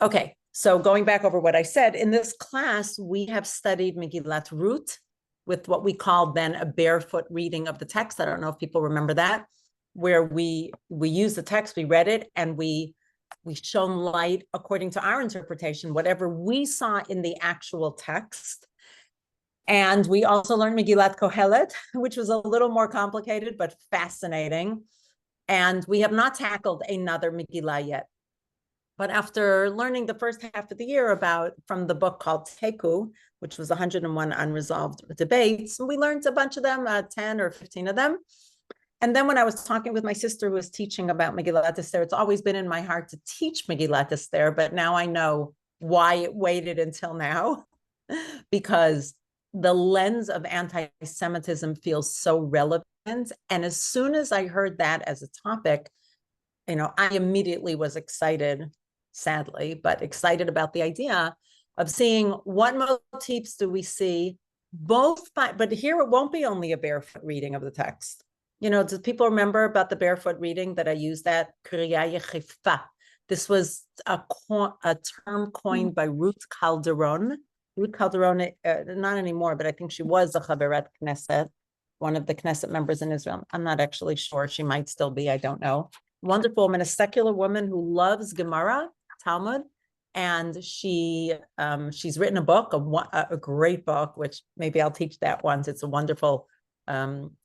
Okay, so going back over what I said, in this class, we have studied Megillat Ruth with what we called then a barefoot reading of the text. I don't know if people remember that, where we used the text, we read it, and we shone light according to our interpretation, whatever we saw in the actual text. And we also learned Megillat Kohelet, which was a little more complicated, but fascinating. And we have not tackled another Megillah yet. But after learning the first half of the year from the book called Teku, which was 101 unresolved debates, we learned a bunch of them, 10 or 15 of them. And then when I was talking with my sister who was teaching about Megillat Esther, it's always been in my heart to teach Megillat Esther, but now I know why it waited until now, because the lens of anti-Semitism feels so relevant. And as soon as I heard that as a topic, I immediately was excited, sadly, but excited about the idea of seeing what motifs do we see but here it won't be only a barefoot reading of the text. Do people remember about the barefoot reading that I used that? This was a term coined by Ruth Calderon. Ruth Calderon, not anymore, but I think she was a Chaveret Knesset, one of the Knesset members in Israel. I'm not actually sure. She might still be. I don't know. Wonderful woman, a secular woman who loves Gemara, Talmud, and she's written a book, a great book, which maybe I'll teach that once. It's a wonderful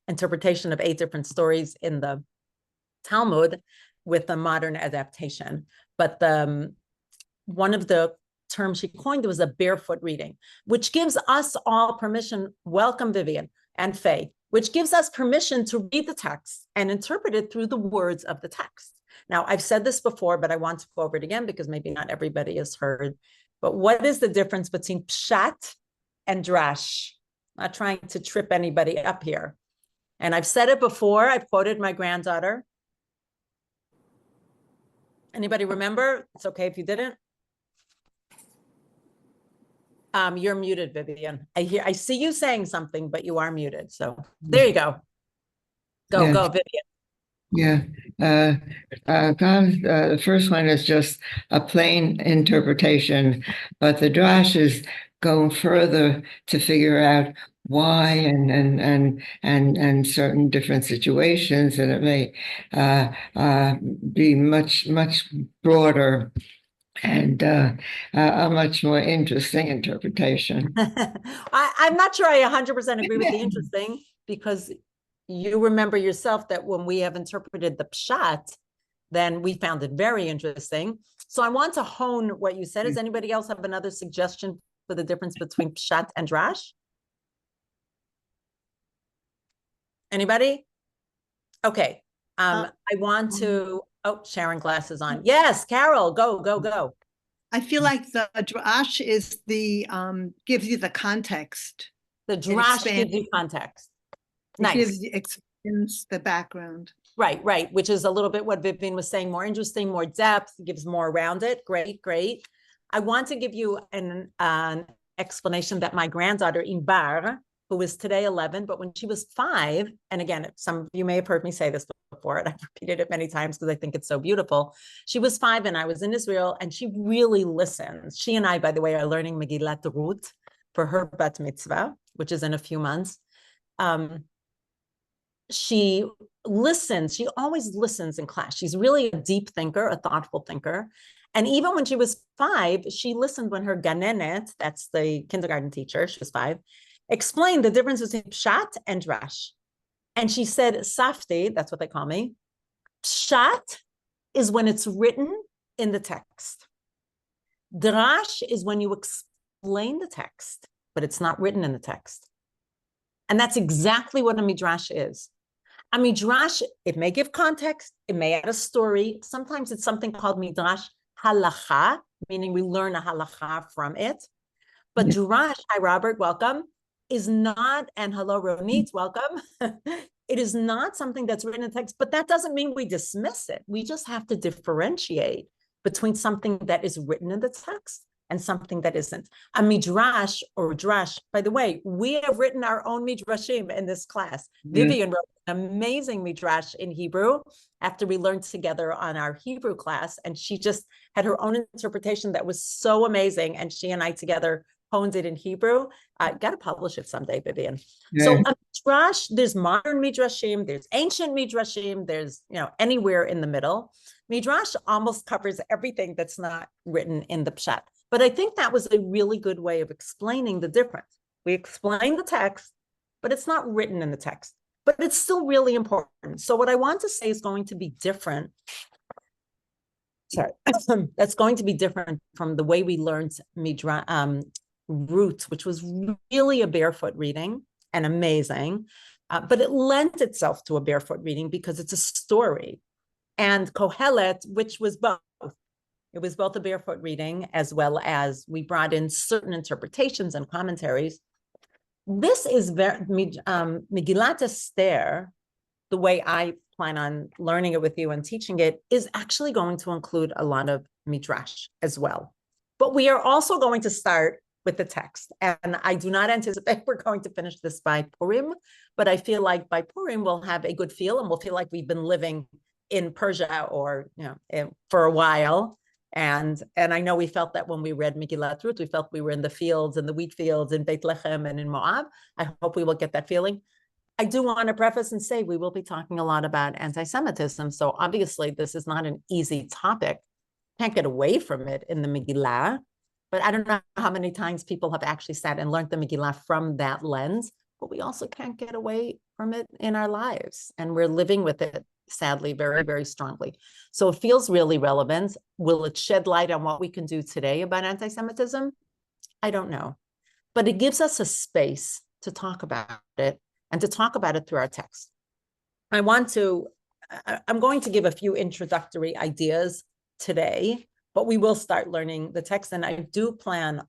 interpretation of 8 different stories in the Talmud with a modern adaptation. But one of the terms she coined was a barefoot reading, which gives us all permission. Welcome, Vivian and Faye. Which gives us permission to read the text and interpret it through the words of the text. Now, I've said this before, but I want to go over it again because maybe not everybody has heard. But what is the difference between pshat and drash? I'm not trying to trip anybody up here. And I've said it before. I've quoted my granddaughter. Anybody remember? It's okay if you didn't. You're muted, Vivian. I see you saying something, but you are muted. So there you go. Go, Vivian. Yeah. The first one is just a plain interpretation, but the drash is going further to figure out why and certain different situations, and it may be much broader and a much more interesting interpretation. I'm not sure I 100% agree with the interesting, because you remember yourself that when we have interpreted the pshat, then we found it very interesting. So I want to hone what you said. Does anybody else have another suggestion for the difference between pshat and drash? Anybody? Okay. I want to, Sharon glasses on. Yes, Carol, go. I feel like the drash is gives you the context. The drash gives you context. Nice. Expands the background. Right. Which is a little bit what Vivian was saying, more interesting, more depth, gives more around it. Great. I want to give you an explanation that my granddaughter, Imbar, who is today 11, but when she was 5, and again, some of you may have heard me say this before, and I've repeated it many times because I think it's so beautiful. She was 5 and I was in Israel, and she really listens. She and I, by the way, are learning Megillat Ruth for her bat mitzvah, which is in a few months. She listens. She always listens in class. She's really a deep thinker, a thoughtful thinker. And even when she was 5, she listened when her ganenet, that's the kindergarten teacher, she was 5, explained the difference between pshat and drash. And she said, Safti, that's what they call me, pshat is when it's written in the text. Drash is when you explain the text, but it's not written in the text. And that's exactly what a midrash is. A midrash, it may give context, it may add a story. Sometimes it's something called midrash halacha, meaning we learn a halacha from it. But drash, hi Robert, welcome, is not, and hello Ronit, welcome. It is not something that's written in text, but that doesn't mean we dismiss it. We just have to differentiate between something that is written in the text and something that isn't. A midrash or drash, by the way, we have written our own midrashim in this class. Vivian wrote an amazing midrash in Hebrew after we learned together on our Hebrew class, and she just had her own interpretation that was so amazing, and she and I together honed it in Hebrew. I got to publish it someday, Vivian. So a midrash, there's modern midrashim, there's ancient midrashim, there's, anywhere in the middle. Midrash almost covers everything that's not written in the pshat. But I think that was a really good way of explaining the difference. We explain the text, but it's not written in the text, but it's still really important. So what I want to say is going to be different. Sorry, that's going to be different from the way we learned Roots, which was really a barefoot reading and amazing, but it lent itself to a barefoot reading because it's a story. And Kohelet, which was both. It was both a barefoot reading as well as we brought in certain interpretations and commentaries. This is very Megillat Esther, the way I plan on learning it with you and teaching it, is actually going to include a lot of midrash as well. But we are also going to start with the text. And I do not anticipate we're going to finish this by Purim, but I feel like by Purim we'll have a good feel and we'll feel like we've been living in Persia or, for a while. And I know we felt that when we read Megillat Ruth, we felt we were in the fields, in the wheat fields, in Beit Lechem and in Moab. I hope we will get that feeling. I do want to preface and say we will be talking a lot about anti-Semitism. So obviously this is not an easy topic. Can't get away from it in the Megillah. But I don't know how many times people have actually sat and learned the Megillah from that lens, but we also can't get away from it in our lives. And we're living with it, sadly, very, very strongly. So it feels really relevant. Will it shed light on what we can do today about anti-Semitism? I don't know. But it gives us a space to talk about it and to talk about it through our text. I'm going to give a few introductory ideas today, but we will start learning the text. And I do plan,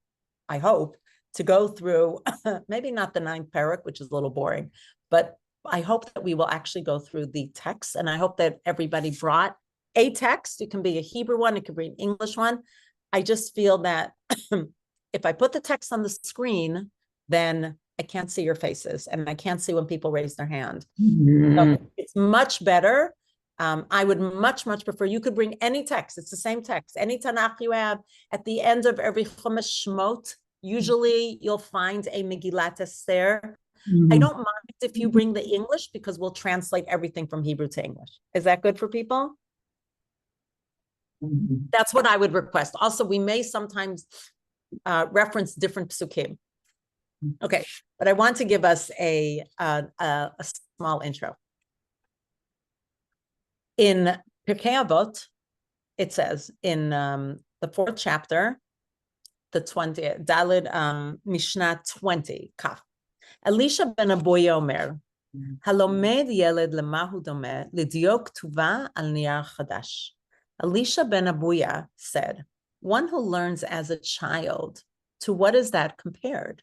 I hope, to go through, maybe not the 9th parak, which is a little boring, but I hope that we will actually go through the text. And I hope that everybody brought a text. It can be a Hebrew one, it could be an English one. I just feel that if I put the text on the screen, then I can't see your faces and I can't see when people raise their hand. So it's much better. I would much prefer, you could bring any text. It's the same text, any Tanakh you have. At the end of every Chumash Shmot, usually you'll find a Megillat Esther. I don't mind if you bring the English because we'll translate everything from Hebrew to English. Is that good for people? That's what I would request. Also, we may sometimes reference different psukim. Okay, but I want to give us a small intro. In Pirkei Avot, it says in the 4th chapter, the 20, Daled Mishnah 20, Kaf. Elisha ben Abuya Omer, Halomed Yeled Lemahu Domeh Lidiok Tuva al Niyar Chadash. Elisha ben Abuya said, one who learns as a child, to what is that compared?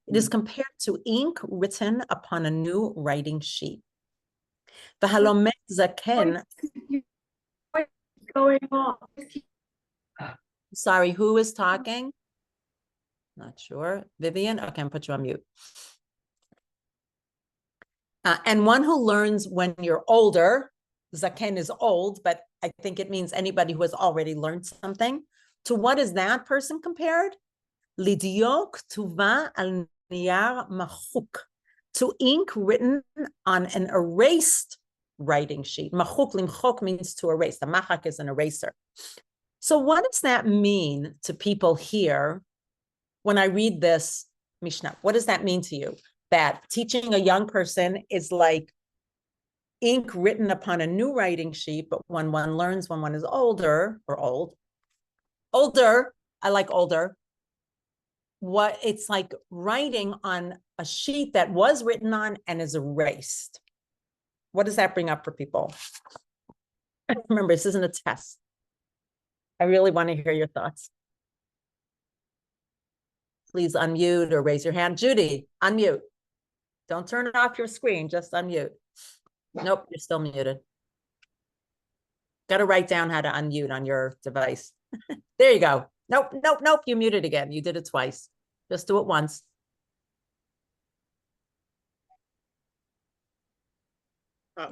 It is compared to ink written upon a new writing sheet. V'halomed zaken. What's going on? Sorry, who is talking? Not sure. Vivian? Okay, I'll put you on mute. And one who learns when you're older, zaken is old, but I think it means anybody who has already learned something. To what is that person compared? Lidiok tuva al niyar machuk, to ink written on an erased writing sheet. Machuk, limchok means to erase. The machak is an eraser. So what does that mean to people here when I read this Mishnah? What does that mean to you? That teaching a young person is like ink written upon a new writing sheet, but when one learns when one is older, I like older, what it's like writing on a sheet that was written on and is erased. What does that bring up for people? Remember, this isn't a test. I really want to hear your thoughts. Please unmute or raise your hand. Judy, unmute. Don't turn off your screen, just unmute. Nope, you're still muted. Got to write down how to unmute on your device. There you go. Nope, nope, nope. You muted again. You did it twice. Just do it once.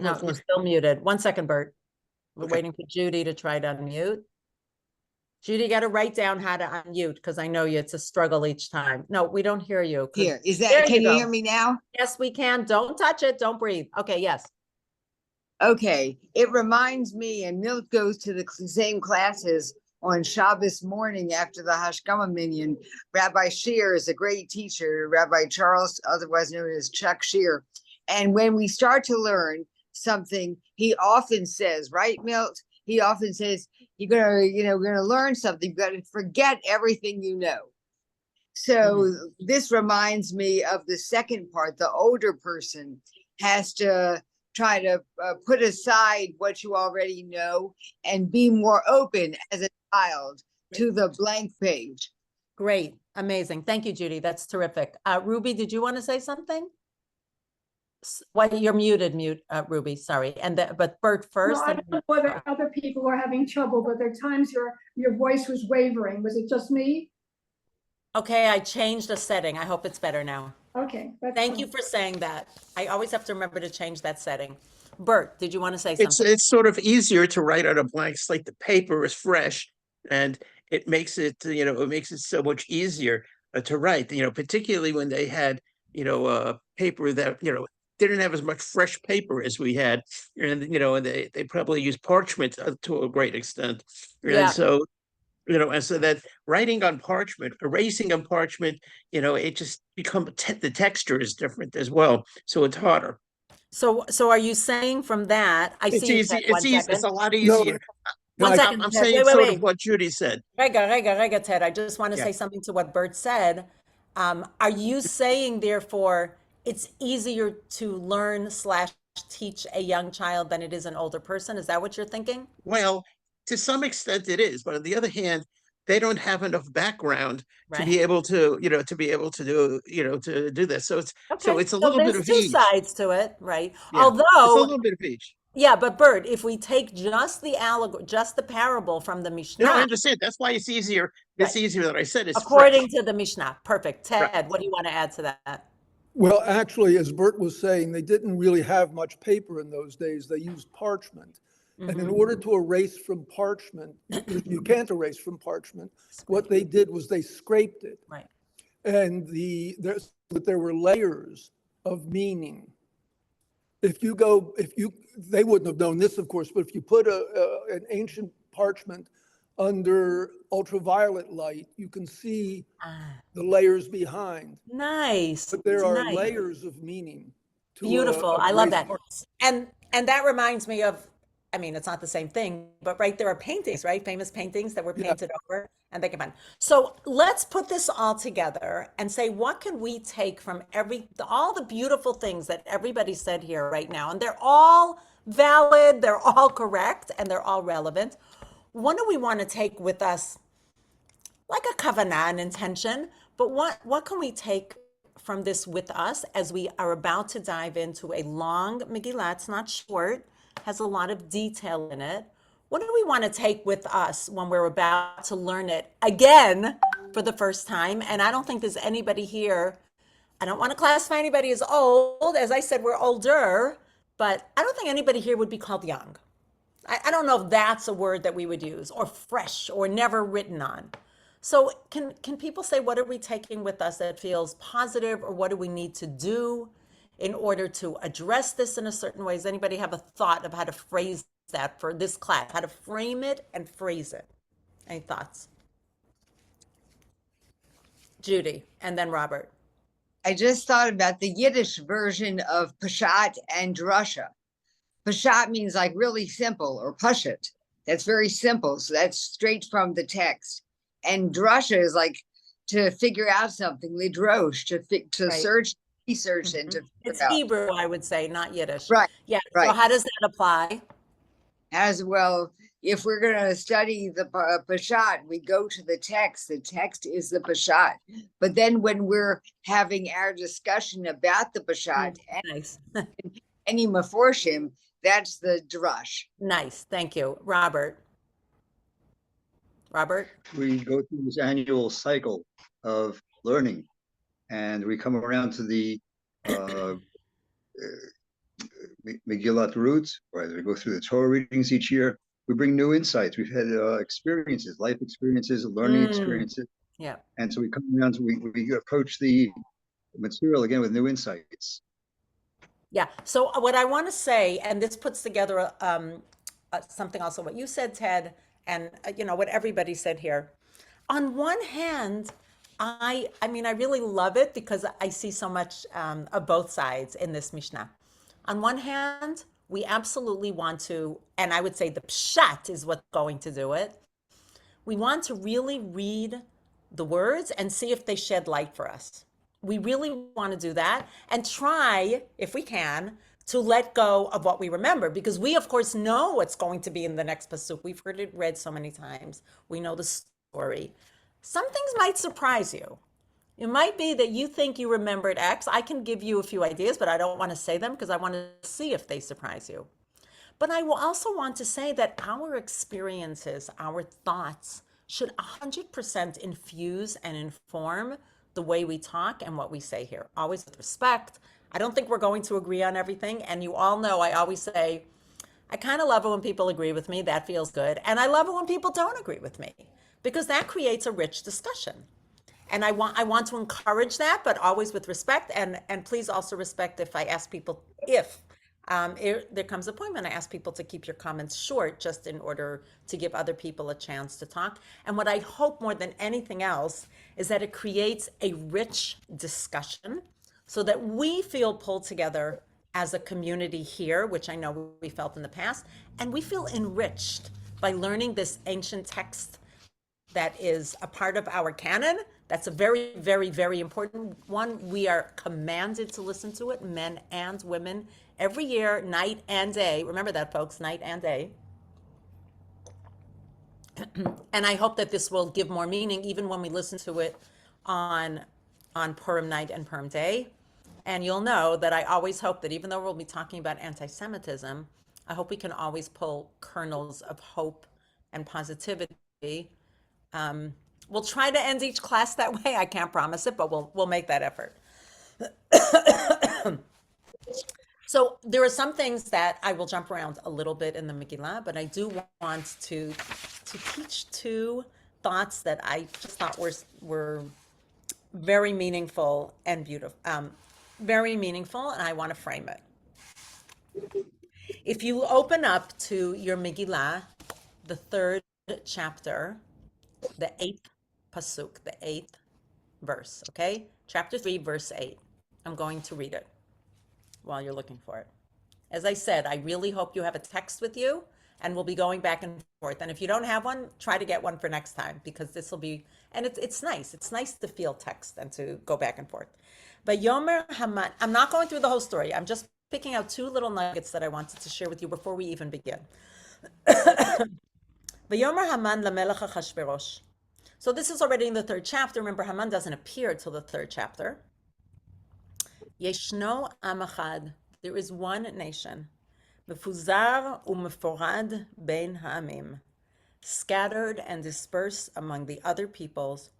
No, you're still muted. 1 second, Bert. We're waiting for Judy to try to unmute. Judy, got to write down how to unmute because I know you. It's a struggle each time. No, we don't hear you. Here, is There that, can you go. hear me now? Yes, we can. Don't touch it. Don't breathe. Okay, yes. Okay, it reminds me, and Milt goes to the same classes on Shabbos morning after the Hashkama Minyan. Rabbi Shear is a great teacher, Rabbi Charles, otherwise known as Chuck Shear. And when we start to learn something, he often says, right, Milt? He often says, you're gonna learn something, you've got to forget everything you know. So this reminds me of the second part. The older person has to try to put aside what you already know and be more open as a child to the blank page. Great. Amazing. Thank you, Judy. That's terrific. Ruby, did you want to say something? What, you're muted, Ruby, sorry. But Bert first. No, I don't know whether other people were having trouble, but there are times your voice was wavering. Was it just me? Okay, I changed a setting. I hope it's better now. Okay. Thank you for saying that. I always have to remember to change that setting. Bert, did you want to say something? It's sort of easier to write on a blank slate. The paper is fresh, and it makes it so much easier to write. Particularly when they had paper that didn't have as much fresh paper as we had, and they probably used parchment to a great extent, Yeah. and so. And so that writing on parchment, erasing on parchment, it just the texture is different as well. So it's harder. So are you saying from that, I It's see easy. It's easy. It's a lot No, easier. One I'm second, Ted. saying Wait, sort wait. of what Judy said. Rega, Ted, I just want to Yeah. say something to what Bert said. Are you saying therefore it's easier to learn / teach a young child than it is an older person? Is that what you're thinking? Well, to some extent it is, but on the other hand, they don't have enough background to Right. be able to, to do this. So Okay. it's a little bit there's of two each. sides to it, right? Yeah. It's a Although, little bit of each. yeah, but Bert, if we take just the allegory, just the parable from the Mishnah, No, I understand. That's why it's easier. It's Right. easier that I said it's according fresh. to the Mishnah. Perfect. Ted, Right. what do you want to add to that? well, actually, as Bert was saying, they didn't really have much paper in those days. They used parchment. And in order to erase from parchment, you can't erase from parchment. What they did was they scraped it. Right. And there were layers of meaning. They wouldn't have known this, of course, but if you put an ancient parchment under ultraviolet light, you can see the layers behind. Nice. But there are Nice. layers of meaning. to Beautiful. a I love race that. parchment. And that reminds me of, I mean, it's not the same thing, but right, there are paintings, right? Famous paintings that were Yeah. painted over and they come on. So let's put this all together and say, what can we take from all the beautiful things that everybody said here right now? And they're all valid, they're all correct, and they're all relevant. What do we want to take with us? Like a kavanah, an intention, but what can we take from this with us as we are about to dive into a long Megillah? It's not short, has a lot of detail in it. What do we want to take with us when we're about to learn it again for the first time? And I don't think there's anybody here, I don't want to classify anybody as old. As I said, we're older, but I don't think anybody here would be called young. I don't know if that's a word that we would use, or fresh, or never written on. So can people say, what are we taking with us that feels positive, or what do we need to do in order to address this in a certain way? Does anybody have a thought of how to phrase that for this class, how to frame it and phrase it? Any thoughts? Judy, and then Robert. I just thought about the Yiddish version of Peshat and Drasha. Peshat means like really simple, or Pashut. That's very simple. So that's straight from the text. And Drasha is like to figure out something, lidrosh, to Right. search, research, and to It's figure out. Hebrew, I would say, not Yiddish. Right, Yeah. So right. how does that apply? As well, if we're going to study the Peshat, we go to the text. The text is the Peshat. But then when we're having our discussion about the Peshat and Nice. any Meforshim, that's the Drush. Nice. Thank you. Robert. Robert? We go through this annual cycle of learning, and we come around to the Megillat roots, right? We go through the Torah readings each year. We bring new insights. We've had experiences, life experiences, learning experiences. Yeah. And so we come around to, we approach the material again with new insights. Yeah. So what I want to say, and this puts together something also what you said, Ted, and what everybody said here. On one hand, I mean, I really love it because I see so much of both sides in this Mishnah. On one hand, we absolutely want to, and I would say the pshat is what's going to do it. We want to really read the words and see if they shed light for us. We really want to do that and try, if we can, to let go of what we remember, because we, of course, know what's going to be in the next pasuk. We've heard it read so many times. We know the story. Some things might surprise you. It might be that you think you remembered X. I can give you a few ideas, but I don't want to say them because I want to see if they surprise you. But I will also want to say that our experiences, our thoughts should 100% infuse and inform the way we talk and what we say here, always with respect. I don't think we're going to agree on everything. And you all know I always say, I kind of love it when people agree with me. That feels good. And I love it when people don't agree with me because that creates a rich discussion. And I want to encourage that, but always with respect. And please also respect if I ask people, if there comes a point when I ask people to keep your comments short, just in order to give other people a chance to talk. And what I hope more than anything else is that it creates a rich discussion so that we feel pulled together as a community here, which I know we felt in the past, and we feel enriched by learning this ancient text that is a part of our canon. That's a very, very, very important one. We are commanded to listen to it, men and women, every year, night and day. Remember that, folks, night and day. And I hope that this will give more meaning even when we listen to it on Purim night and Purim day. And you'll know that I always hope that even though we'll be talking about anti-Semitism, I hope we can always pull kernels of hope and positivity. We'll try to end each class that way. I can't promise it, but we'll make that effort. So there are some things that I will jump around a little bit in the Megillah, but I do want to teach two thoughts that I just thought were very meaningful and beautiful, very meaningful, and I want to frame it. If you open up to your Megillah, the 3rd chapter, the 8th pasuk, the 8th verse, okay? Chapter 3, verse 8. I'm going to read it while you're looking for it. As I said, I really hope you have a text with you, and we'll be going back and forth. And if you don't have one, try to get one for next time, because this will be, and it's nice. It's nice to feel text and to go back and forth. But Yomer Haman, I'm not going through the whole story. I'm just picking out two little nuggets that I wanted to share with you before we even begin. Yomer Haman lamelech Achashverosh. So this is already in the 3rd chapter. Remember, Haman doesn't appear till the 3rd chapter. Yeshno am echad. There is one nation. Mefuzar umeforad bein ha'amim. Scattered and dispersed among the other peoples.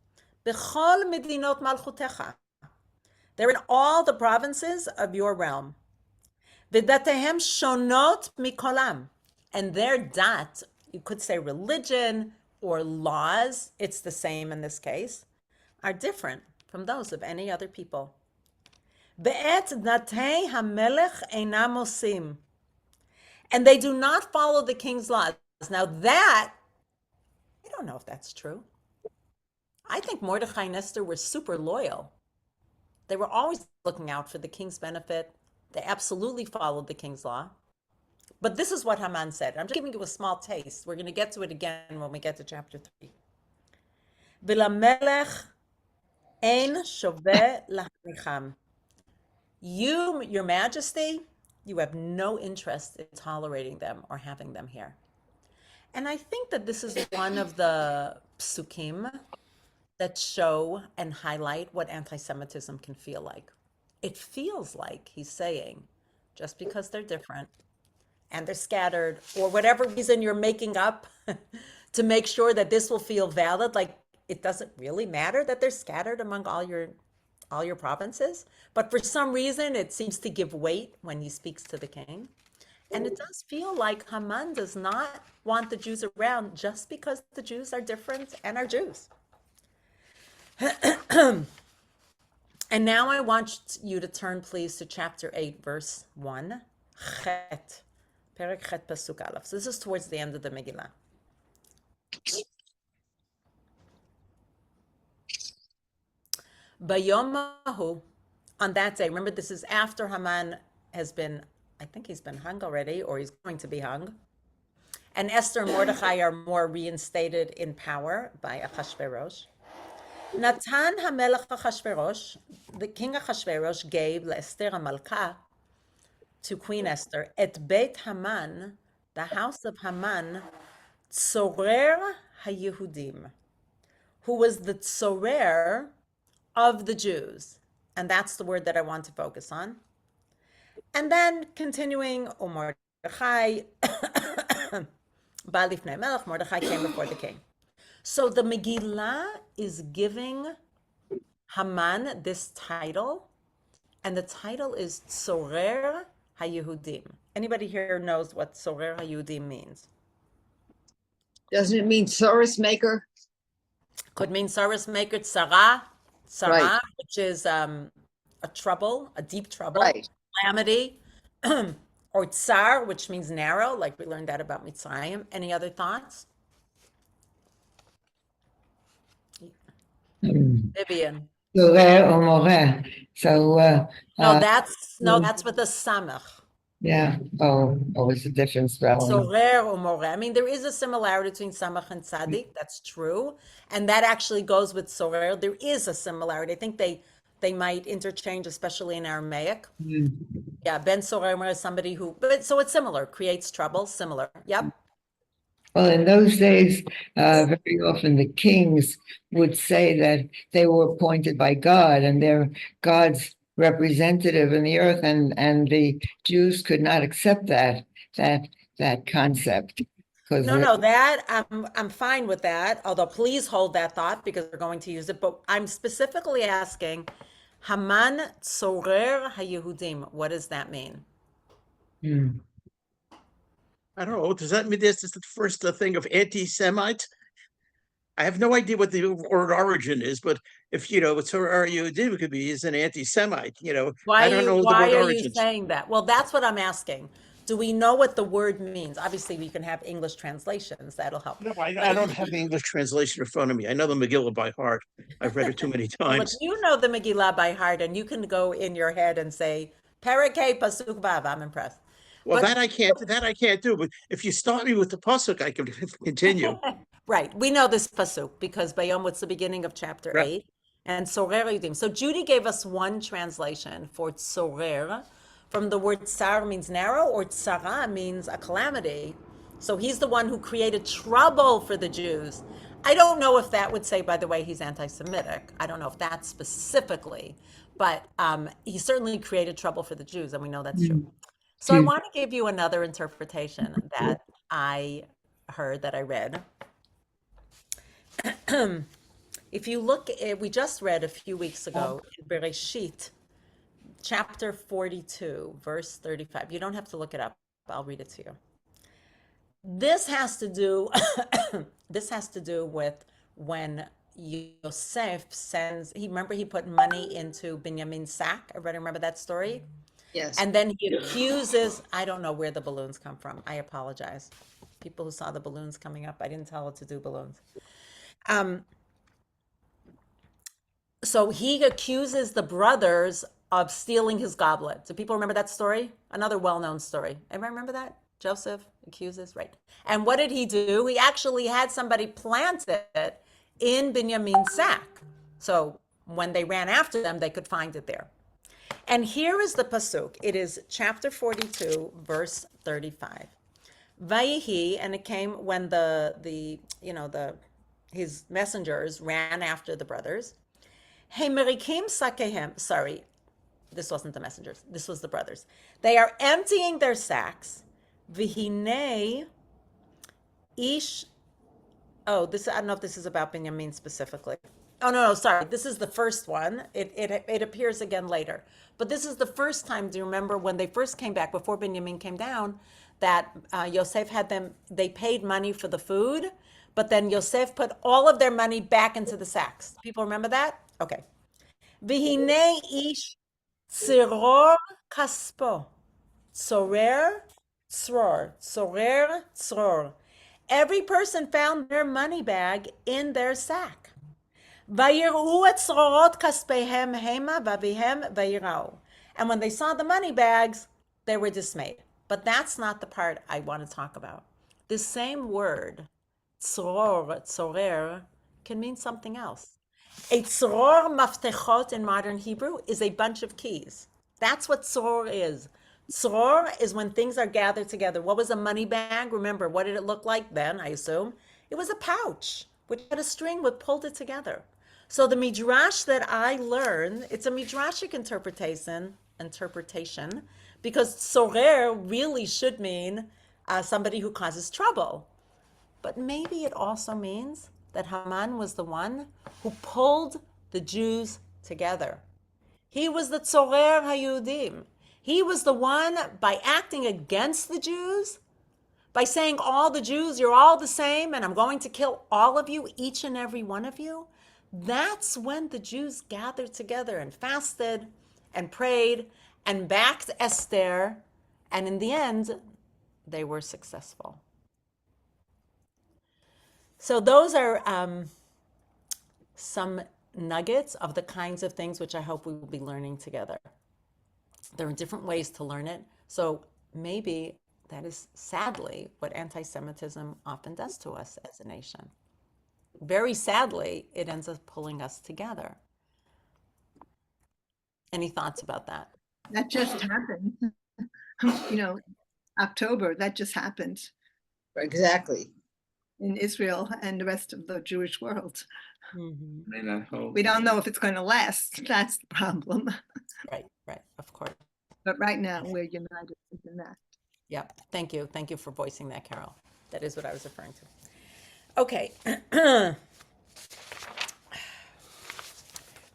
Bechol medinot malchutecha. They're in all the provinces of your realm. V'datehem shonot mikolam. And their dat, you could say religion or laws, it's the same in this case, are different from those of any other people. Be'et datei hamelech einam osim. And they do not follow the king's laws. Now that, I don't know if that's true. I think Mordechai and Esther were super loyal. They were always looking out for the king's benefit. They absolutely followed the king's law. But this is what Haman said. I'm just giving you a small taste. We're going to get to it again when we get to chapter 3. V'lamelech ein shoveh lachnicham. You, your majesty, you have no interest in tolerating them or having them here. And I think that this is one of the psukim that show and highlight what anti-Semitism can feel like. It feels like he's saying, just because they're different and they're scattered, or whatever reason you're making up to make sure that this will feel valid. Like it doesn't really matter that they're scattered among all your provinces, but for some reason it seems to give weight when he speaks to the king. And it does feel like Haman does not want the Jews around just because the Jews are different and are Jews. And now I want you to turn, please, to chapter 8, verse 1. Chet. Perek Chet Pasuk Aleph. So this is towards the end of the Megillah. Bayom Mahu, on that day, remember this is after Haman has been, I think he's been hung already, or he's going to be hung. And Esther and Mordechai are more reinstated in power by Achashverosh. Natan HaMelech Achashverosh, the king Achashverosh gave Esther HaMalka, to Queen Esther, et Beit Haman, the house of Haman, Tzorer HaYehudim, who was the Tzorer of the Jews. And that's the word that I want to focus on. And then continuing, O Mordechai, Ba'alifnei Melech, Mordechai came before the king. So the Megillah is giving Haman this title, and the title is Tzorer HaYehudim. Anybody here knows what Tzorer HaYehudim means? Doesn't it mean Soros maker? Could mean Saras maker, Tzara, Right. which is a trouble, a deep trouble, Right. calamity, or Tsar, which means narrow, like we learned that about Mitzrayim. Any other thoughts? Vivian. Sureh or Moreh. So, No, that's with a samach. yeah. Oh, it's a different spelling. Sorer or more. I mean, there is a similarity between samach and tzaddik. That's true, and that actually goes with sorer. There is a similarity. I think they might interchange, especially in Aramaic. Yeah, ben sorer is somebody who, but so it's similar. Creates trouble. Similar. Yep. Well, in those days, very often the kings would say that they were appointed by God and they're God's representative in the earth, and the Jews could not accept that concept. No, that I'm fine with that. Although please hold that thought because we're going to use it. But I'm specifically asking, Haman Tzorer HaYehudim. What does that mean? I don't know. Does that mean this is the first thing of anti-Semite? I have no idea what the word origin is, but if what are you did it could be is an anti-Semite. I don't know the Why word are origin. you saying that? Well, that's what I'm asking. Do we know what the word means? Obviously, we can have English translations. That'll help. No, I don't have the English translation in front of me. I know the Megillah by heart. I've read it too many Well, if times. you know the Megillah by heart and you can go in your head and say, Parakeh Pasuk Vav, I'm impressed. Well, But- that I can't do. But if you start me with the pasuk, I can continue. Right. We know this pasuk because Bayom was the beginning of chapter Right. 8. And Tzorer Yudim. So Judy gave us one translation for Tzorer. From the word tsar means narrow, or tsara means a calamity. So he's the one who created trouble for the Jews. I don't know if that would say, by the way, he's anti-Semitic. I don't know if that specifically, but he certainly created trouble for the Jews, and we know that's true. So I want to give you another interpretation that I heard, that I read. If you look at, we just read a few weeks ago in Bereshit, chapter 42, verse 35. You don't have to look it up. I'll read it to you. This has to do with when Yosef sends, remember he put money into Binyamin's sack. Everybody remember that story? Yes. And then he accuses, I don't know where the balloons come from. I apologize. People who saw the balloons coming up, I didn't tell it to do balloons. So he accuses the brothers of stealing his goblet. Do people remember that story? Another well-known story. Everybody remember that? Joseph accuses, right? And what did he do? He actually had somebody plant it in Binyamin's sack. So when they ran after them, they could find it there. And here is the pasuk. It is chapter 42, verse 35. Vayihi, and it came when his messengers ran after the brothers. Hey, Merikim Sakehem. Sorry, this wasn't the messengers. This was the brothers. They are emptying their sacks. Vihine ish Oh, this, I don't know if this is about Benjamin specifically. Oh, no, sorry. This is the first one. It appears again later. But this is the first time, do you remember when they first came back, before Benjamin came down, that Yosef had them, they paid money for the food, but then Yosef put all of their money back into the sacks. People remember that? Okay. V'hinei ish tziror kaspo. Tzorer, tzror. Tzorer, tzror. Every person found their money bag in their sack. ויראו את צרורות כספיהם המה ואביהם ויראו. And when they saw the money bags, they were dismayed. But that's not the part I want to talk about. The same word, tzror, tzorer, can mean something else. A tzror maftechot in modern Hebrew is a bunch of keys. That's what tzror is. Tzror is when things are gathered together. What was a money bag? Remember, what did it look like then, I assume? It was a pouch, which had a string which pulled it together. So the midrash that I learned, it's a midrashic interpretation, because tzorer really should mean somebody who causes trouble. But maybe it also means that Haman was the one who pulled the Jews together. He was the tzorer hayudim. He was the one, by acting against the Jews, by saying all the Jews, you're all the same, and I'm going to kill all of you, each and every one of you. That's when the Jews gathered together and fasted and prayed and backed Esther. And in the end, they were successful. So those are some nuggets of the kinds of things which I hope we will be learning together. There are different ways to learn it. So maybe that is sadly what anti-Semitism often does to us as a nation. Very sadly, it ends up pulling us together. Any thoughts about that? That just happened. October, that just happened Exactly. in Israel and the rest of the Jewish world. Mm-hmm. And I hope. We don't know if it's going to last. That's the problem. Right, of course. But right now, we're united in that. Yeah, thank you. Thank you for voicing that, Carol. That is what I was referring to. Okay.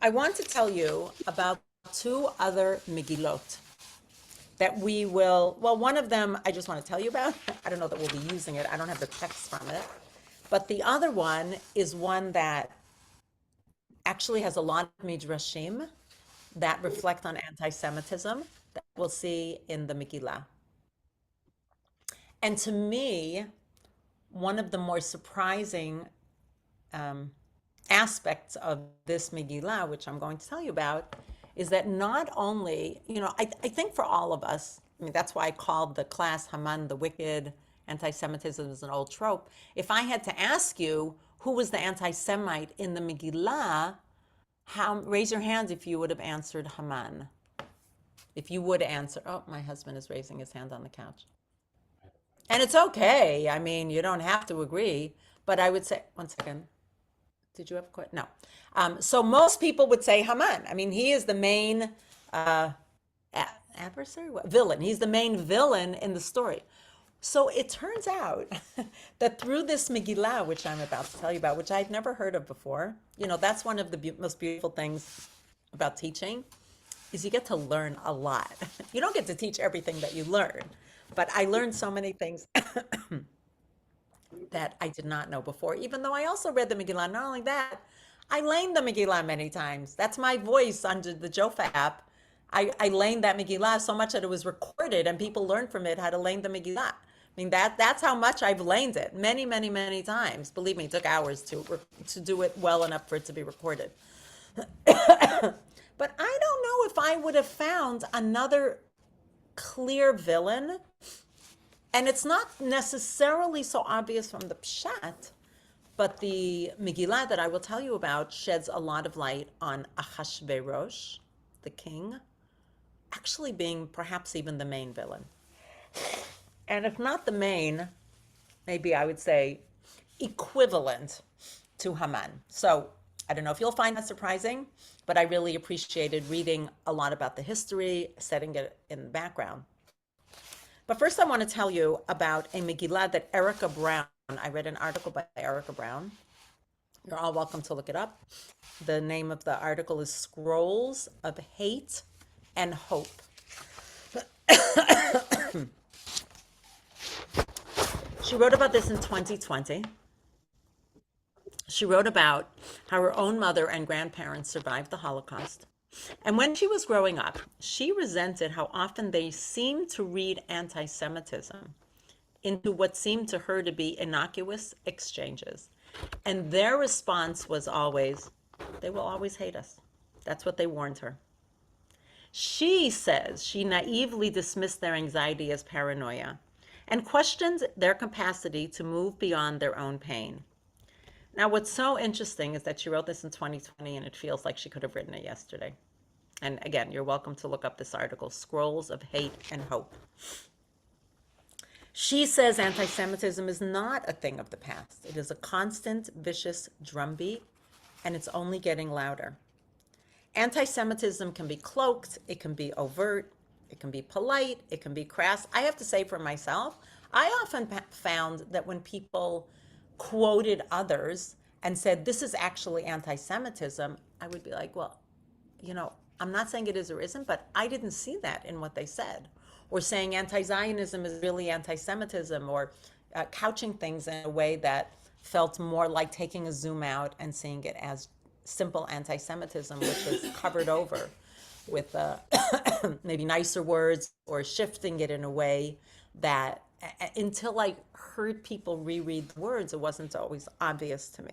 I want to tell you about two other Megillot that we will, well, one of them I just want to tell you about. I don't know that we'll be using it. I don't have the text from it. But the other one is one that actually has a lot of midrashim that reflect on anti-Semitism that we'll see in the Megillah. And to me, one of the more surprising aspects of this Megillah, which I'm going to tell you about, is that not only, I think for all of us, that's why I called the class Haman the Wicked, anti-Semitism is an old trope. If I had to ask you who was the anti-Semite in the Megillah, raise your hands if you would have answered Haman. If you would answer, oh, my husband is raising his hand on the couch. And it's okay. You don't have to agree, but I would say, one second. Did you have a question? No. So most people would say Haman. He is the main adversary, villain. He's the main villain in the story. So it turns out that through this Megillah, which I'm about to tell you about, which I'd never heard of before, that's one of the most beautiful things about teaching, is you get to learn a lot. You don't get to teach everything that you learn, but I learned so many things that I did not know before, even though I also read the Megillah. Not only that, I laned the Megillah many times. That's my voice under the Jofa app. I laned that Megillah so much that it was recorded and people learned from it how to lane the Megillah. That's how much I've laned it many, many, many times. Believe me, it took hours to do it well enough for it to be recorded. But I don't know if I would have found another clear villain. And it's not necessarily so obvious from the Pshat, but the Megillah that I will tell you about sheds a lot of light on Achashverosh, the king, actually being perhaps even the main villain. And if not the main, maybe I would say equivalent to Haman. So I don't know if you'll find that surprising, but I really appreciated reading a lot about the history, setting it in the background. But first I want to tell you about a Megillah that Erica Brown I read an article by Erica Brown. You're all welcome to look it up. The name of the article is Scrolls of Hate and Hope. She wrote about this in 2020. She wrote about how her own mother and grandparents survived the Holocaust. And when she was growing up, she resented how often they seemed to read anti-Semitism into what seemed to her to be innocuous exchanges. And their response was always, they will always hate us. That's what they warned her. She says she naively dismissed their anxiety as paranoia and questioned their capacity to move beyond their own pain. Now, what's so interesting is that she wrote this in 2020 and it feels like she could have written it yesterday. And again, you're welcome to look up this article, Scrolls of Hate and Hope. She says anti-Semitism is not a thing of the past. It is a constant, vicious drumbeat, and it's only getting louder. Anti-Semitism can be cloaked, it can be overt, it can be polite, it can be crass. I have to say for myself, I often found that when people quoted others and said, this is actually anti-Semitism, I would be like, well, you know, I'm not saying it is or isn't, but I didn't see that in what they said. Or saying anti-Zionism is really anti-Semitism, or couching things in a way that felt more like taking a zoom out and seeing it as simple anti-Semitism, which is covered over with maybe nicer words, or shifting it in a way that until I heard people reread the words, it wasn't always obvious to me.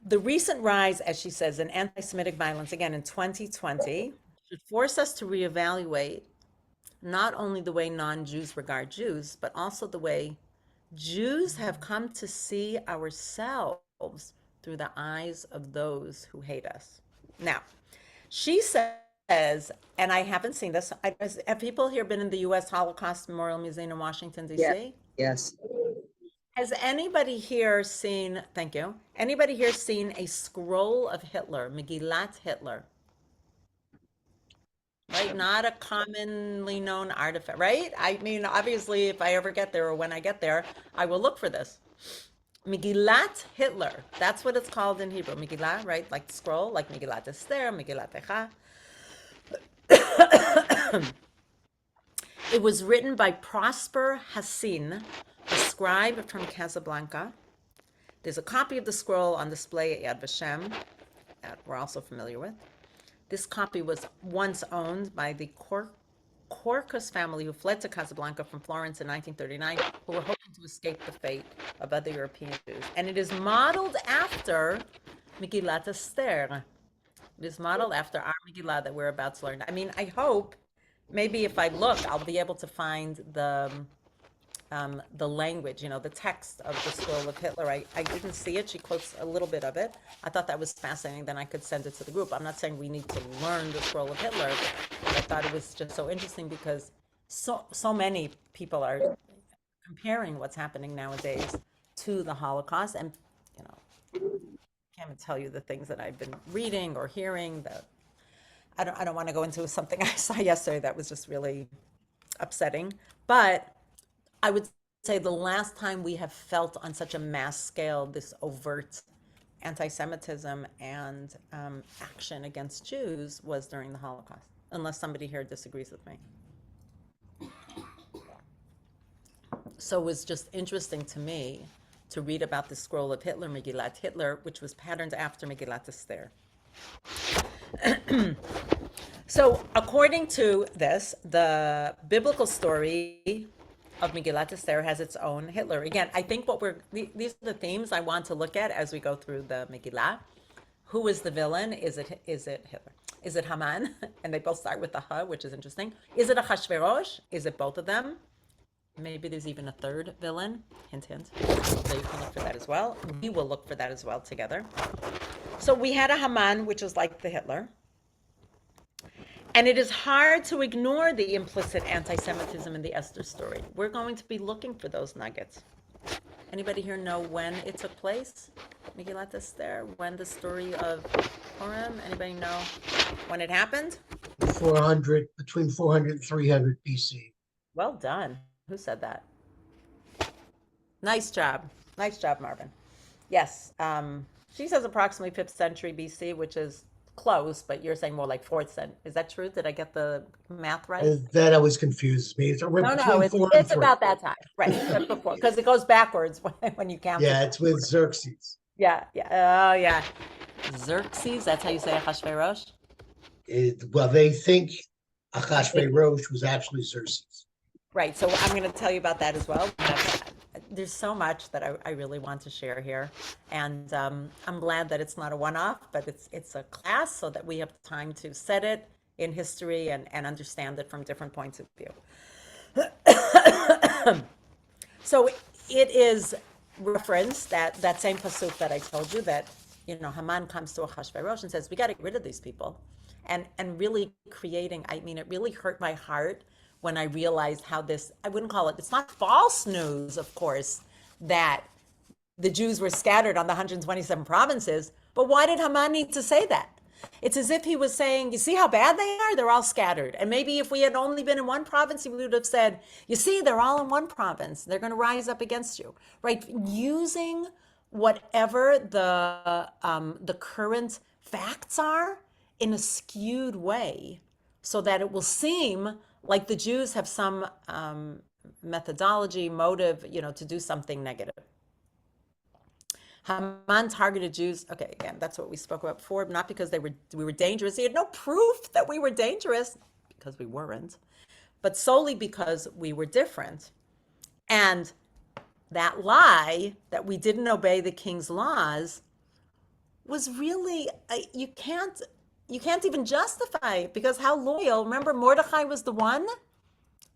The recent rise, as she says, in anti-Semitic violence, again in 2020, should force us to reevaluate not only the way non-Jews regard Jews, but also the way Jews have come to see ourselves through the eyes of those who hate us. Now, she says, and I haven't seen this, have people here been in the U.S. Holocaust Memorial Museum in Washington, D.C.? Yeah. Yes. Has anybody here seen, thank you, anybody here seen a scroll of Hitler, Megillat Hitler? Right, not a commonly known artifact, right? I mean, obviously, if I ever get there or when I get there, I will look for this. Megillat Hitler, that's what it's called in Hebrew. Megillah, right? Like scroll, like Megillat Esther, Megillat Echa. It was written by Prosper Hassin, a scribe from Casablanca. There's a copy of the scroll on display at Yad Vashem that we're also familiar with. This copy was once owned by the Corcus family who fled to Casablanca from Florence in 1939, who were hoping to escape the fate of other European Jews. And it is modeled after Megillat Esther. It is modeled after our Megillah that we're about to learn. I mean, I hope, maybe if I look, I'll be able to find the language, you know, the text of the scroll of Hitler. I didn't see it. She quotes a little bit of it. I thought that was fascinating. Then I could send it to the group. I'm not saying we need to learn the scroll of Hitler, but I thought it was just so interesting because so many people are comparing what's happening nowadays to the Holocaust. And, you know, I can't even tell you the things that I've been reading or hearing that I don't want to go into something I saw yesterday that was just really upsetting. But I would say the last time we have felt on such a mass scale this overt anti-Semitism and action against Jews was during the Holocaust, unless somebody here disagrees with me. So it was just interesting to me to read about the scroll of Hitler, Megillat Hitler, which was patterned after Megillat Esther. So according to this, the biblical story of Megillat Esther has its own Hitler. Again, I think these are the themes I want to look at as we go through the Megillah. Who is the villain? Is it Hitler? Is it Haman? And they both start with the Ha, which is interesting. Is it Achashverosh? Is it both of them? Maybe there's even a third villain. Hint, hint. So you can look for that as well. We will look for that as well together. So we had a Haman, which is like the Hitler. And it is hard to ignore the implicit anti-Semitism in the Esther story. We're going to be looking for those nuggets. Anybody here know when it took place? Megillat Esther, when the story of Purim? Anybody know when it happened? Between 400 and 300 BC. Well done. Who said that? Nice job. Nice job, Marvin. Yes. She says approximately 5th century BC, which is close, but you're saying more like 4th century. Is that true? Did I get the math right? That always confuses me. We're No, between it's 4 and 3. about that time, right? Just before, because it goes backwards when you count Yeah, it. it's with Xerxes. Yeah, yeah. Oh, yeah. Xerxes. That's how you say Ahasuerus. Well, they think Ahasuerus was actually Xerxes. Right. So I'm going to tell you about that as well. There's so much that I really want to share here, and I'm glad that it's not a one-off, but it's a class so that we have time to set it in history and understand it from different points of view. So it is referenced that same pasuk that I told you that Haman comes to Ahasuerus and says we got to get rid of these people, and really creating. I mean, it really hurt my heart when I realized how this. I wouldn't call it. It's not false news, of course, that the Jews were scattered on the 127 provinces. But why did Haman need to say that? It's as if he was saying, you see how bad they are? They're all scattered. And maybe if we had only been in one province, he would have said, you see, they're all in one province. They're going to rise up against you, right? Using whatever the current facts are in a skewed way so that it will seem like the Jews have some methodology, motive, to do something negative. Haman targeted Jews. Okay, again, that's what we spoke about before. Not because we were dangerous. He had no proof that we were dangerous, because we weren't, but solely because we were different. And that lie that we didn't obey the king's laws was really you can't even justify it, because how loyal. Remember, Mordecai was the one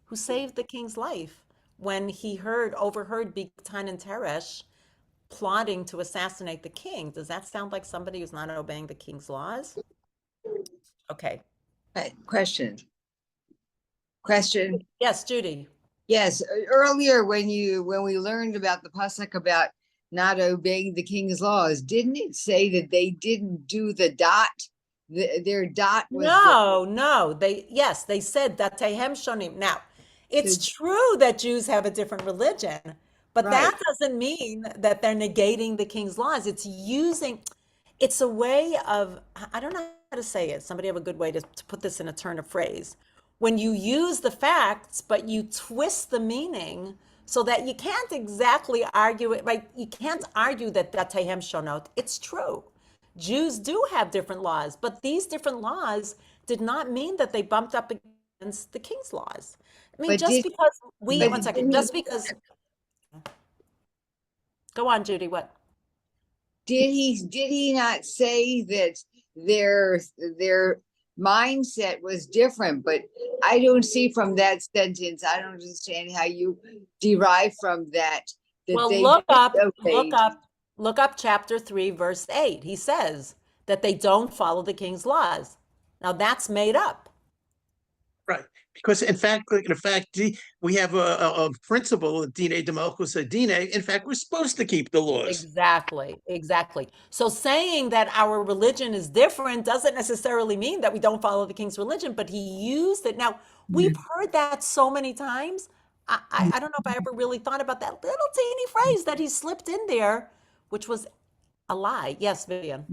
who saved the king's life when he overheard Bigtan and Teresh plotting to assassinate the king. Does that sound like somebody who's not obeying the king's laws? Okay. Question. Yes, Judy. Yes, earlier when we learned about the pasuk about not obeying the king's laws, didn't it say that they didn't do the dot? Their dot was No. They said that tehem shonim. Now, it's true that Jews have a different religion, but that doesn't mean that they're negating the king's laws. It's a way of, I don't know how to say it. Somebody have a good way to put this in a turn of phrase. When you use the facts, but you twist the meaning so that you can't exactly argue it, right? You can't argue that tehem shonot. It's true. Jews do have different laws, but these different laws did not mean that they bumped up against the king's laws. I mean, go on, Judy, what? Did he not say that their mindset was different? But I don't see from that sentence, I don't understand how you derive from that. Well, look up chapter 3, verse 8. He says that they don't follow the king's laws. Now that's made up. Right. Because in fact, we have a principle of Dine de Malchus Dine. In fact, we're supposed to keep the laws. Exactly. So saying that our religion is different doesn't necessarily mean that we don't follow the king's religion, but he used it. Now, we've heard that so many times. I don't know if I ever really thought about that little teeny phrase that he slipped in there, which was a lie. Yes, Vivian.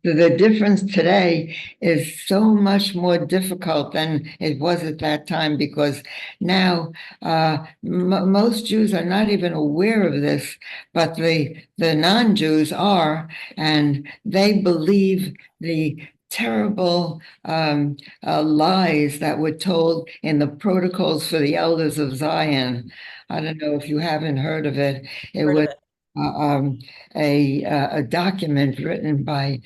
The difference today is so much more difficult than it was at that time, because now most Jews are not even aware of this, but the non-Jews are, and they believe the terrible lies that were told in the protocols for the elders of Zion. I don't know if you haven't heard of it. It was a document written by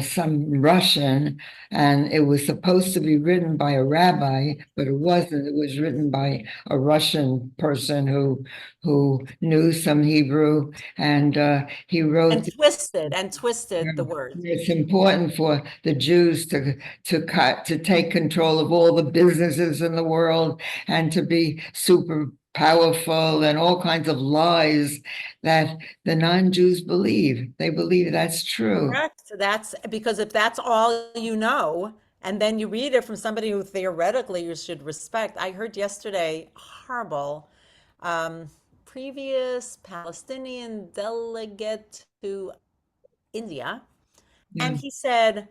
some Russian, and it was supposed to be written by a rabbi, but it wasn't. It was written by a Russian person who knew some Hebrew, and he wrote and twisted the words. It's important for the Jews to take control of all the businesses in the world and to be super powerful, and all kinds of lies that the non-Jews believe. They believe that's true. Correct. That's because if that's all you know, and then you read it from somebody who theoretically you should respect. I heard yesterday, horrible, previous Palestinian delegate to India. And he said,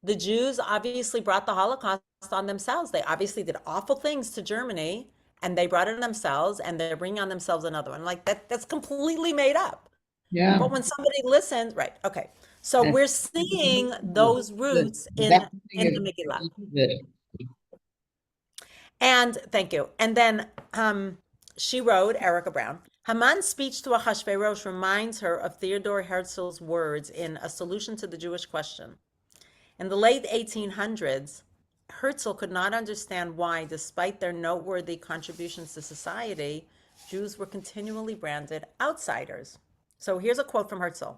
the Jews obviously brought the Holocaust on themselves. They obviously did awful things to Germany, and they brought it on themselves, and they're bringing on themselves another one. Like that's completely made up. Yeah. But when somebody listens, right? Okay. So And we're seeing those roots that in thing the is Megillah. it. And thank you. And then she wrote, Erica Brown, Haman's speech to Ahasuerus reminds her of Theodore Herzl's words in A Solution to the Jewish Question. In the late 1800s, Herzl could not understand why, despite their noteworthy contributions to society, Jews were continually branded outsiders. So here's a quote from Herzl.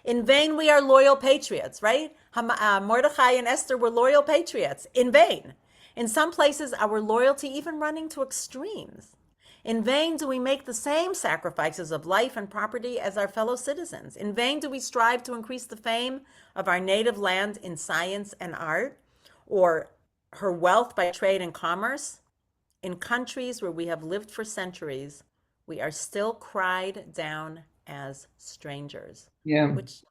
In vain we are loyal patriots, right? Mordechai and Esther were loyal patriots. In vain. In some places, our loyalty even running to extremes. In vain do we make the same sacrifices of life and property as our fellow citizens. In vain do we strive to increase the fame of our native land in science and art, or her wealth by trade and commerce. In countries where we have lived for centuries, we are still cried down as strangers, Yeah. which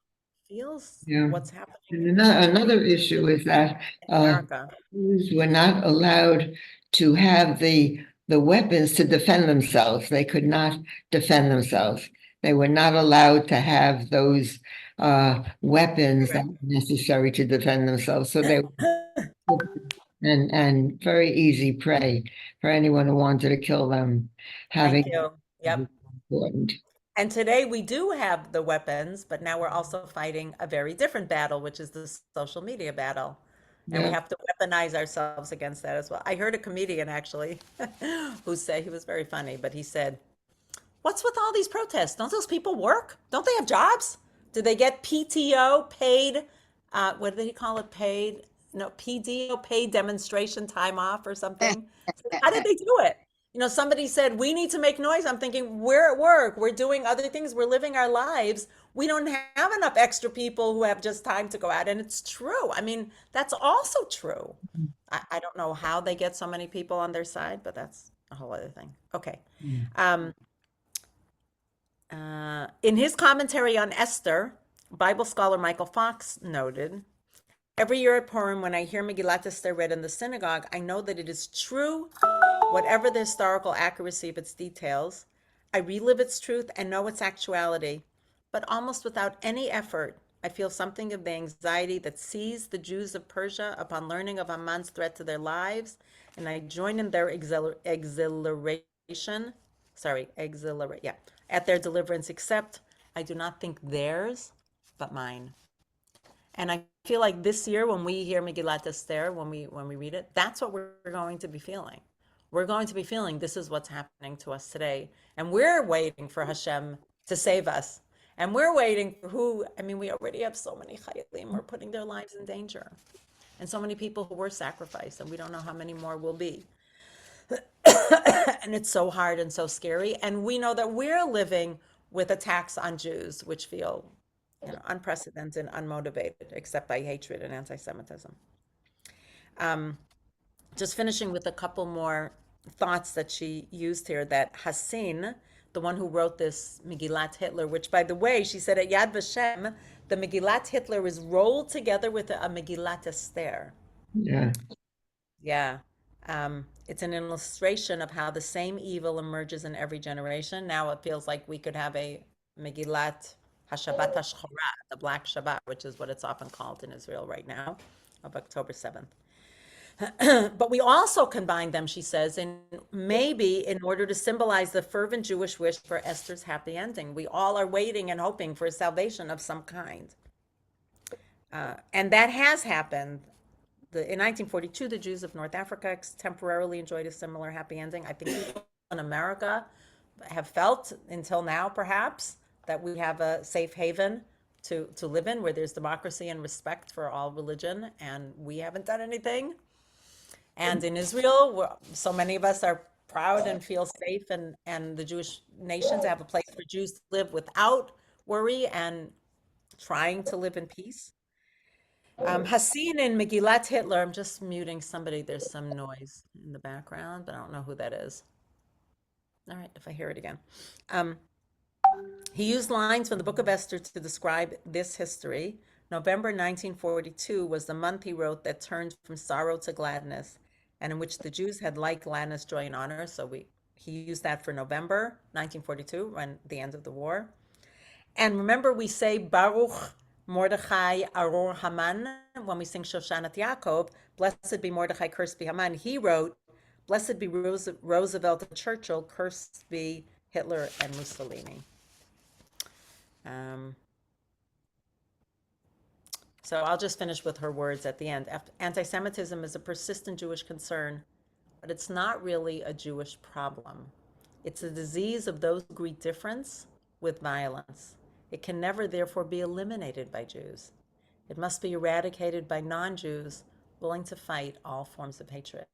feels Yeah. what's happening And in another issue is that America. Jews were not allowed to have the weapons to defend themselves. They could not defend themselves. They were not allowed to have those weapons that were necessary to defend themselves. So they were and very easy prey for anyone who wanted to kill them. Thank Having you. Yep. important. And today we do have the weapons, but now we're also fighting a very different battle, which is the social media battle. And we Yeah. have to weaponize ourselves against that as well. I heard a comedian actually who said, he was very funny, but he said, what's with all these protests? Don't those people work? Don't they have jobs? Do they get PTO, paid, what did he call it? Paid, no, PDO, paid demonstration time off or something? How did they do it? You know, somebody said, we need to make noise. I'm thinking, we're at work, we're doing other things, we're living our lives. We don't have enough extra people who have just time to go out. And it's true. I mean, that's also true. I don't know how they get so many people on their side, but that's a whole other thing. Okay. In his commentary on Esther, Bible scholar Michael Fox noted, every year at Purim, when I hear Megillat Esther read in the synagogue, I know that it is true, whatever the historical accuracy of its details. I relive its truth and know its actuality, but almost without any effort, I feel something of the anxiety that seized the Jews of Persia upon learning of Haman's threat to their lives, and I join in their exhilaration. Yeah, at their deliverance, except I do not think theirs, but mine. And I feel like this year, when we hear Megillat Esther, when we read it, that's what we're going to be feeling. We're going to be feeling this is what's happening to us today, and we're waiting for Hashem to save us. And we're waiting for who? I mean, we already have so many chayalim. We're putting their lives in danger, and so many people who were sacrificed, and we don't know how many more will be. And it's so hard and so scary. And we know that we're living with attacks on Jews, which feel, you know, unprecedented, unmotivated, except by hatred and anti-Semitism. Just finishing with a couple more thoughts that she used here, that Hassin, the one who wrote this Megillat Hitler, which, by the way, she said at Yad Vashem, the Megillat Hitler is rolled together with a Megillat Esther. Yeah. Yeah. It's an illustration of how the same evil emerges in every generation. Now it feels like we could have a Megillat HaShabbat HaShchora, the Black Shabbat, which is what it's often called in Israel right now, of October 7th. But we also combine them, she says, in maybe in order to symbolize the fervent Jewish wish for Esther's happy ending. We all are waiting and hoping for a salvation of some kind. And that has happened. In 1942, the Jews of North Africa temporarily enjoyed a similar happy ending. I think people in America have felt until now, perhaps, that we have a safe haven to live in, where there's democracy and respect for all religion, and we haven't done anything. And in Israel, so many of us are proud and feel safe, and the Jewish nation to have a place for Jews to live without worry and trying to live in peace. Hassin in Megillat Hitler, I'm just muting somebody. There's some noise in the background, but I don't know who that is. All right, if I hear it again. He used lines from the Book of Esther to describe this history. November 1942 was the month he wrote that turned from sorrow to gladness, and in which the Jews had like gladness, joy, and honor. So he used that for November 1942, when the end of the war. And remember, we say Baruch Mordechai Aror Haman when we sing Shoshanat Yaakov. Blessed be Mordechai, cursed be Haman. He wrote, "Blessed be Roosevelt and Churchill, cursed be Hitler and Mussolini." So I'll just finish with her words at the end. Anti-Semitism is a persistent Jewish concern, but it's not really a Jewish problem. It's a disease of those who greet difference with violence. It can never, therefore, be eliminated by Jews. It must be eradicated by non-Jews willing to fight all forms of hatred.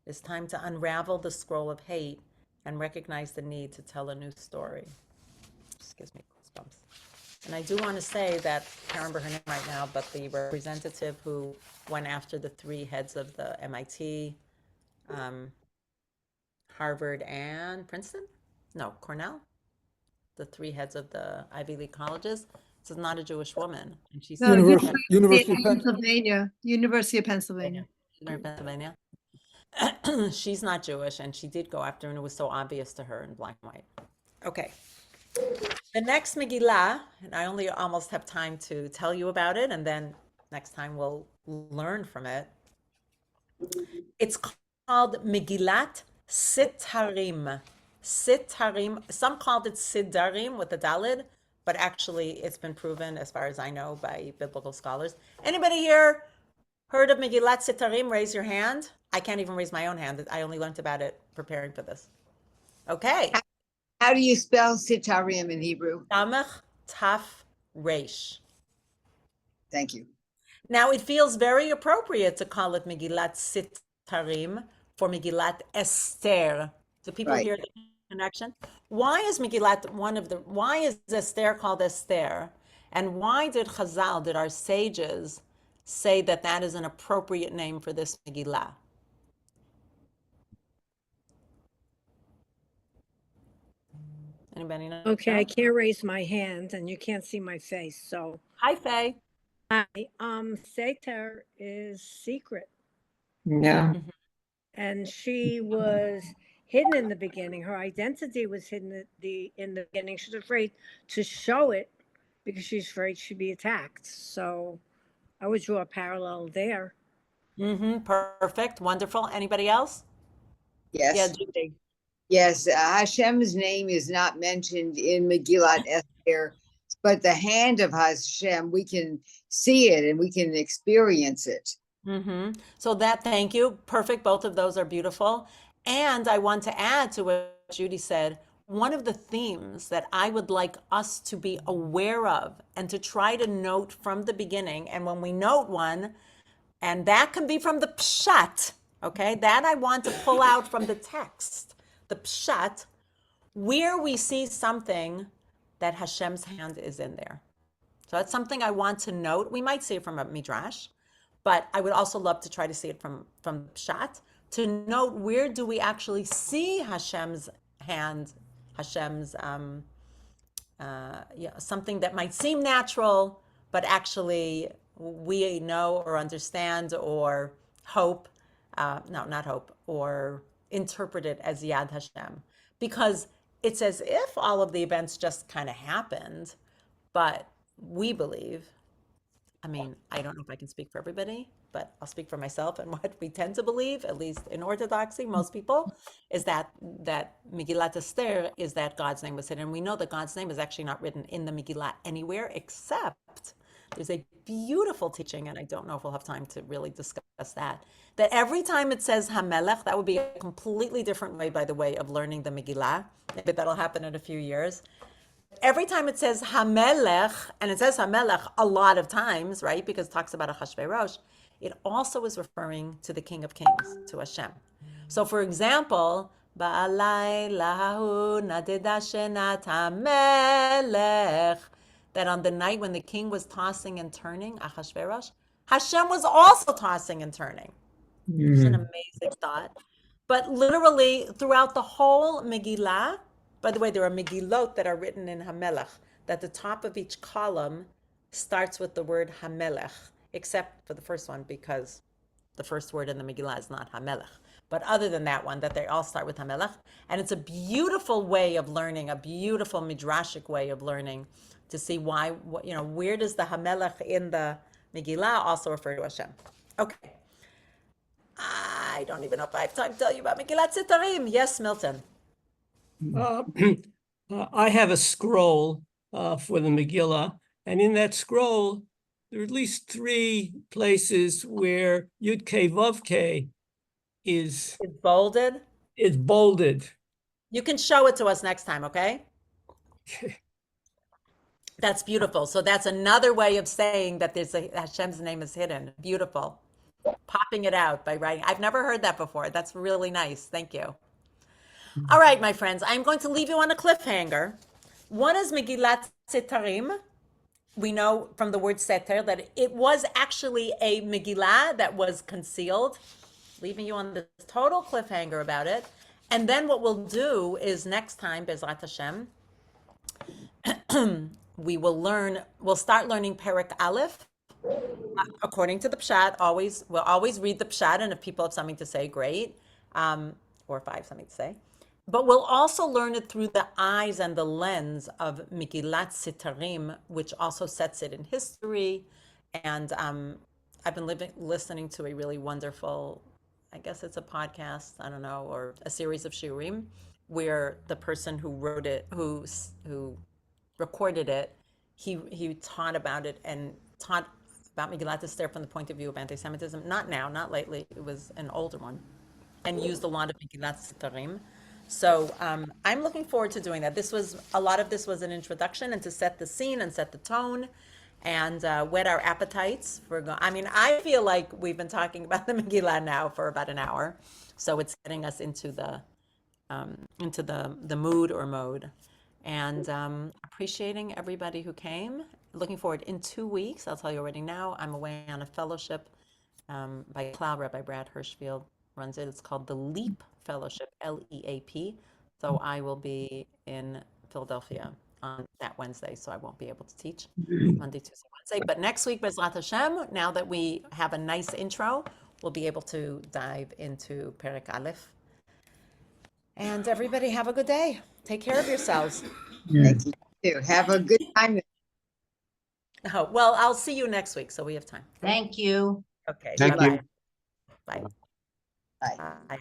It's time to unravel the scroll of hate and recognize the need to tell a new story. Just gives me goosebumps. And I do want to say that, I can't remember her name right now, but the representative who went after the three heads of the MIT, Harvard, and Princeton? No, Cornell? The three heads of the Ivy League colleges. This is not a Jewish woman. And she No, said, University of Pennsylvania, University of Pennsylvania. Pennsylvania. She's not Jewish, and she did go after, and it was so obvious to her in black and white. Okay. The next Megillah, and I only almost have time to tell you about it, and then next time we'll learn from it. It's called Megillat Sitarim. Sitarim. Some called it Sidarim with the Dalid, but actually it's been proven, as far as I know, by biblical scholars. Anybody here heard of Megillat Sitarim? Raise your hand. I can't even raise my own hand. I only learned about it preparing for this. Okay. How do you spell sitarim in Hebrew? Samach Taf Reish. Thank you. Now, it feels very appropriate to call it Megillat Sitarim for Megillat Esther. Do people Right. hear the connection? Why is Megillat why is Esther called Esther? And why did Chazal, did our sages, say that that is an appropriate name for this Megillah? Anybody know? Okay, I can't raise my hand and you can't see my face, so. Hi, Faye. Hi, Seter is secret, Yeah. and she was hidden in the beginning. Her identity was hidden in the beginning. She was afraid to show it because she's afraid she'd be attacked. So I would draw a parallel there. Perfect. Wonderful. Anybody else? Yes. Yeah, Judy. Yes, Hashem's name is not mentioned in Megillat Esther, but the hand of Hashem, we can see it and we can experience it. So thank you. Perfect. Both of those are beautiful. And I want to add to what Judy said, one of the themes that I would like us to be aware of and to try to note from the beginning. And when we note one, and that can be from the pshat, okay, that I want to pull out from the text, the pshat, where we see something that Hashem's hand is in there. So that's something I want to note. We might see it from a midrash, but I would also love to try to see it from pshat, to note where do we actually see Hashem's hand, Hashem's something that might seem natural, but actually we know or understand or hope, no, not hope, or interpret it as Yad Hashem. Because it's as if all of the events just kind of happened, but we believe, I mean, I don't know if I can speak for everybody, but I'll speak for myself and what we tend to believe, at least in Orthodoxy, most people, is that Megillat Esther is that God's name was hidden. And we know that God's name is actually not written in the Megillah anywhere, except there's a beautiful teaching, and I don't know if we'll have time to really discuss that every time it says Hamelech, that would be a completely different way, by the way, of learning the Megillah. Maybe that'll happen in a few years. Every time it says Hamelech, and it says Hamelech a lot of times, right? Because it talks about Achashverosh, it also is referring to the King of Kings, to Hashem. So for example, Ba'alai lahu nadeda shenat Hamelech, that on the night when the king was tossing and turning, Achashverosh, Hashem was also tossing and turning. It's an amazing thought. But literally throughout the whole Megillah, by the way, there are Megillot that are written in Hamelech, that the top of each column starts with the word Hamelech, except for the first one, because the first word in the Megillah is not Hamelech. But other than that one, that they all start with Hamelech. And it's a beautiful way of learning, a beautiful midrashic way of learning, to see why, where does the Hamelech in the Megillah also refer to Hashem? Okay. I don't even know if I have time to tell you about Megillat Sitarim. Yes, Milton. I have a scroll for the Megillah, and in that scroll, there are at least 3 places where Yud Kei Vav Kei is bolded. It's bolded. You can show it to us next time, okay? That's beautiful. So that's another way of saying that Hashem's name is hidden. Beautiful. Popping it out by writing. I've never heard that before. That's really nice. Thank you. All right, my friends, I'm going to leave you on a cliffhanger. One is Megillat Setarim. We know from the word seter that it was actually a Megillah that was concealed, leaving you on this total cliffhanger about it. And then what we'll do is next time, Bezrat Hashem, we'll start learning Perek Aleph, according to the Pshat. We'll always read the Pshat, and if people have something to say, great. Or if I have something to say. But we'll also learn it through the eyes and the lens of Megillat Sitarim, which also sets it in history. And I've been listening to a really wonderful, I guess it's a podcast, I don't know, or a series of shiurim, where the person who wrote it, who recorded it, he taught about it and taught about Megillat Esther from the point of view of anti-Semitism. Not now, not lately. It was an older one, and used a lot of Megillat Sitarim. So I'm looking forward to doing that. A lot of this was an introduction and to set the scene and set the tone and whet our appetites. I feel like we've been talking about the Megillah now for about an hour. So it's getting us into the mood or mode. And appreciating everybody who came. Looking forward in 2 weeks. I'll tell you already now, I'm away on a fellowship by Cloud. Rabbi Brad Hirschfield runs it. It's called the LEAP Fellowship, LEAP. So I will be in Philadelphia on that Wednesday, so I won't be able to teach Monday, Tuesday, Wednesday. But next week, Bezrat Hashem, now that we have a nice intro, we'll be able to dive into Perek Aleph. And everybody have a good day. Take care of yourselves. Thank you too. Have a good time. Oh, well, I'll see you next week, so we have time. Thank you. Okay. Thank Bye-bye. you. Bye. Bye. Bye.